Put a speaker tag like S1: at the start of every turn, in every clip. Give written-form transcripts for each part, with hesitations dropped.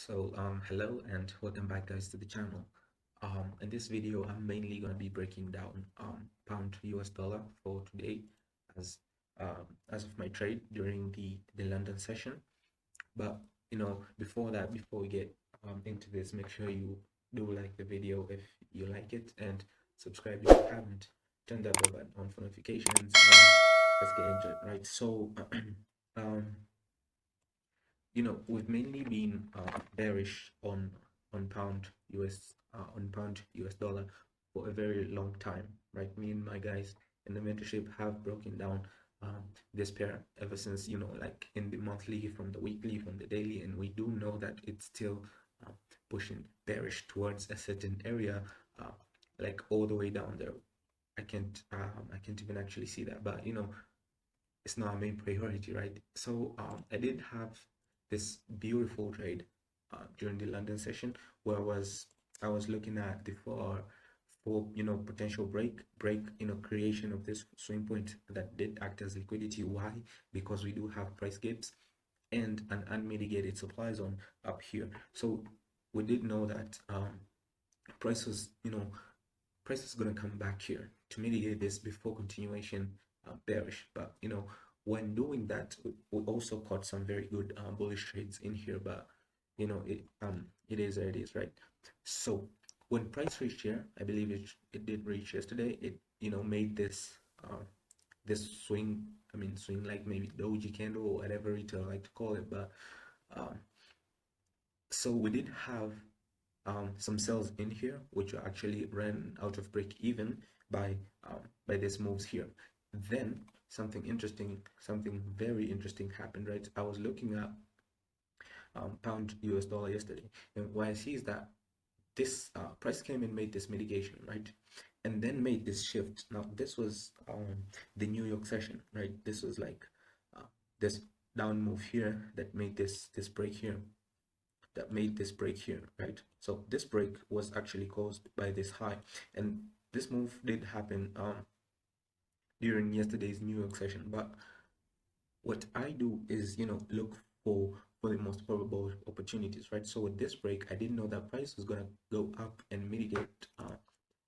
S1: Hello and welcome back guys to the channel. In this video I'm mainly going to be breaking down pound US dollar for today as as of my trade during the London session. But before that, before we get into this, make sure you do like the video if you like it, and subscribe if you haven't. Turn that bell button on for notifications, and let's get into it, right? Um we've mainly been bearish on pound US dollar for a very long time, right? Me and my guys in the mentorship have broken down this pair ever since, like in the monthly, from the weekly, from the daily, and we do know that it's still pushing bearish towards a certain area, like all the way down there. I can't even actually see that, but it's not a main priority, right? I did have this beautiful trade during the London session where I was looking at the for potential break creation of this swing point that did act as liquidity. Why? Because we do have price gaps and an unmitigated supply zone up here. So we did know that price was price is going to come back here to mitigate this before continuation bearish. But when doing that, we also caught some very good bullish trades in here. But it is what it is, right? So when price reached here, I believe it did reach yesterday. It made this this swing. I mean, swing like maybe doji candle or whatever it like to call it. But um, so we did have some cells in here which actually ran out of break even by these moves here. Then something very interesting happened, right? I was looking at pound US dollar yesterday, and what I see is that this price came and made this mitigation, right? And then made this shift. Now this was the New York session, right? This was like this down move here that made this break here, right? So this break was actually caused by this high, and this move did happen during yesterday's New York session. But what I do is look for the most probable opportunities, right? So with this break, I didn't know that price was gonna go up and mitigate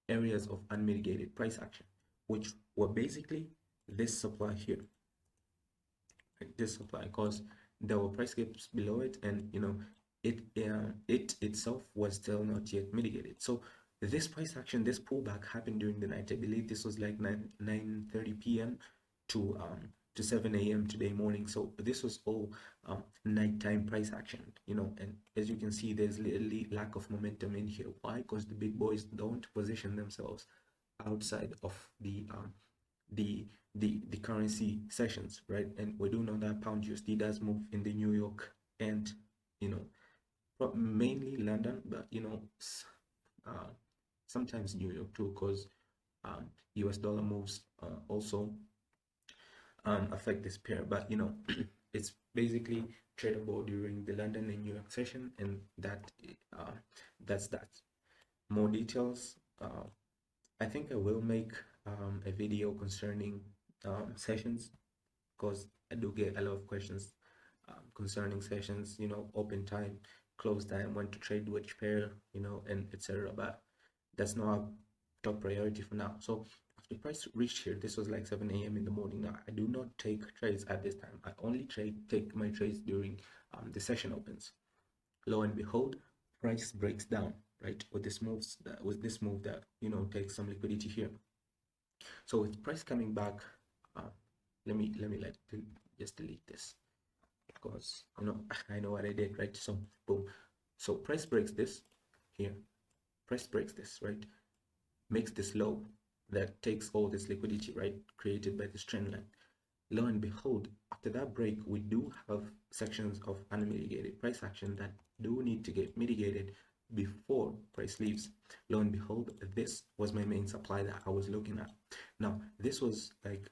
S1: areas of unmitigated price action, which were basically this supply here, right? This supply, because there were price gaps below it, and it itself was still not yet mitigated. So this price action, this pullback happened during the night. I believe this was like 9:30 p.m. to 7 a.m. today morning. So this was all nighttime price action, and as you can see, there's literally lack of momentum in here. Why? Because the big boys don't position themselves outside of the the currency sessions, right? And we do know that pound USD does move in the New York and mainly London, but uh, sometimes New York too, because US dollar moves also affect this pair. But it's basically tradable during the London and New York session, and that's that. More details, I think I will make a video concerning sessions, because I do get a lot of questions concerning sessions, open time, close time, when to trade which pair, and etc. But that's not a top priority for now. So after price reached here, this was like 7 a.m. in the morning. Now I do not take trades at this time. I only take my trades during the session opens. Lo and behold, price breaks down, right? With this move that takes some liquidity here. So with price coming back, let me just delete this, because I know what I did, right? So boom, so price breaks this here, price breaks this, right? Makes this low that takes all this liquidity, right, created by this trend line. Lo and behold, after that break, we do have sections of unmitigated price action that do need to get mitigated before price leaves. Lo and behold, this was my main supply that I was looking at. Now this was like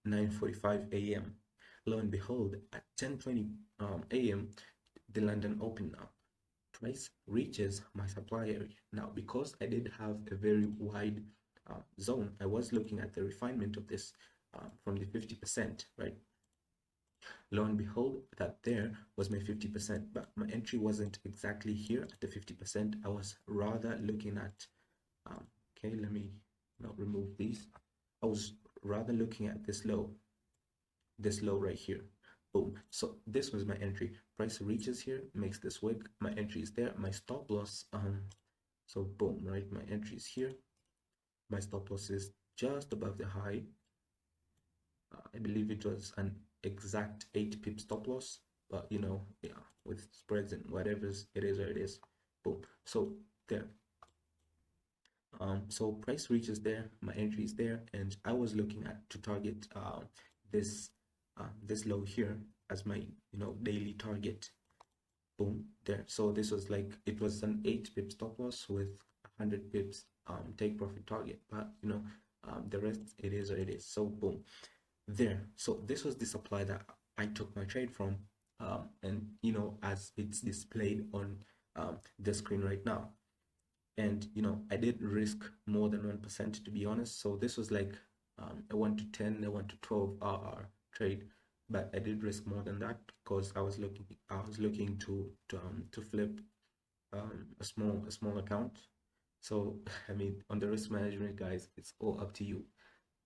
S1: 9:45 a.m. Lo and behold, at 10:20 a.m. the London opened up. Price reaches my supply area. Now, because I did have a very wide zone, I was looking at the refinement of this from the 50%, right? Lo and behold, that there was my 50%, but my entry wasn't exactly here at the 50%. I was rather looking at, okay, let me not remove these. I was rather looking at this low right here. Boom. So this was my entry. Price reaches here, makes this wick. My entry is there. My stop loss, so boom, right? My entry is here. My stop loss is just above the high. I believe it was an exact 8 pip stop loss, but you know, yeah, with spreads and whatever it is, where it is. Boom. So there. So price reaches there, my entry is there, and I was looking at to target this this low here as my daily target. Boom, there. So this was like, it was an 8 pip stop loss with 100 pips take profit target, but the rest, it is what it is. So boom, there. So this was the supply that I took my trade from, and as it's displayed on the screen right now. And I did risk more than 1%, to be honest. So this was like a 1 to 10, a 1 to 12 RR trade, but I did risk more than that because I was looking to flip a small account. So I mean, on the risk management, guys, it's all up to you.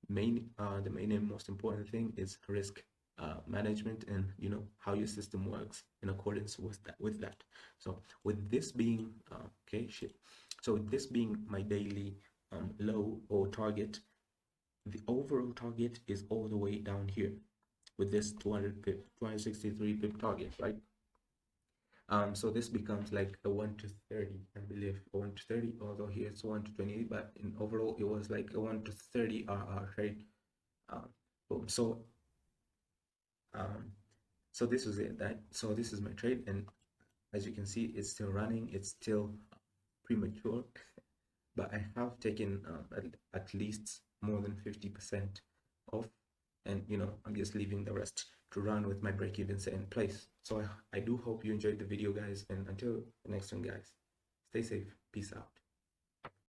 S1: The main and most important thing is risk management, and how your system works in accordance with that. So with this being so with this being my daily low or target, the overall target is all the way down here with this 263 pip target, right? So this becomes like a 1 to 30, I believe, a 1 to 30, although here it's 1 to 28, but in overall it was like a 1 to 30 RR trade. Boom. Um, so this was it. So this is my trade, and as you can see, it's still running. It's still premature, but I have taken at least more than 50% off, and I'm just leaving the rest to run with my break-even set in place. So I do hope you enjoyed the video, guys, and until the next one, guys, stay safe. Peace out.